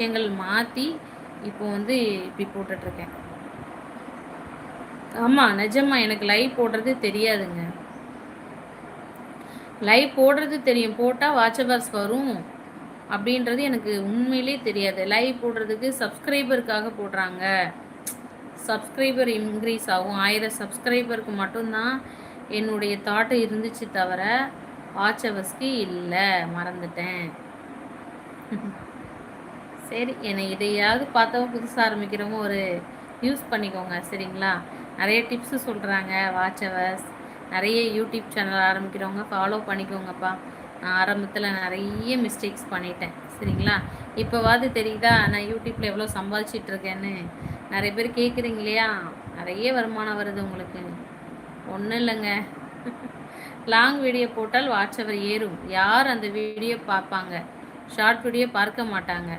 விஷயங்கள் மாற்றி இப்போ வந்து இப்படி போட்டுட்ருக்கேன். ஆமாம், நிஜமா எனக்கு லைவ் போடுறது தெரியாதுங்க. லைவ் போடுறது தெரியும், போட்டால் வாட்சவர்ஸ் வரும் அப்படின்றது எனக்கு உண்மையிலே தெரியாது. லைவ் போடுறதுக்கு சப்ஸ்கிரைபருக்காக போடுறாங்க, சப்ஸ்கிரைபர் இன்க்ரீஸ் ஆகும். 1000 சப்ஸ்கிரைபருக்கு மட்டும்தான் என்னுடைய தாட்டு இருந்துச்சு தவிர வாட்சவர்ஸ்க்கு இல்லை, மறந்துட்டேன். சரி, என்னை இதையாவது பார்த்தவங்க புதுசாக ஆரம்பிக்கிறவங்க ஒரு யூஸ் பண்ணிக்கோங்க, சரிங்களா? நிறைய டிப்ஸு சொல்கிறாங்க வாட்சவர்ஸ். நிறைய யூடியூப் சேனல் ஆரம்பிக்கிறவங்க ஃபாலோ பண்ணிக்கோங்கப்பா. நான் ஆரம்பத்தில் நிறைய மிஸ்டேக்ஸ் பண்ணிட்டேன், சரிங்களா? இப்போவாது தெரியுதா நான் யூடியூப்பில் எவ்வளோ சம்பாதிச்சிட்ருக்கேன்னு? நிறைய பேர் கேட்குறீங்க இல்லையா, நிறைய வருமானம் வருது உங்களுக்கு. ஒன்றும் இல்லைங்க, லாங் வீடியோ போட்டால் வாட்சவர் ஏறும். யார் அந்த வீடியோ பார்ப்பாங்க? ஷார்ட் வீடியோ பார்க்க மாட்டாங்க.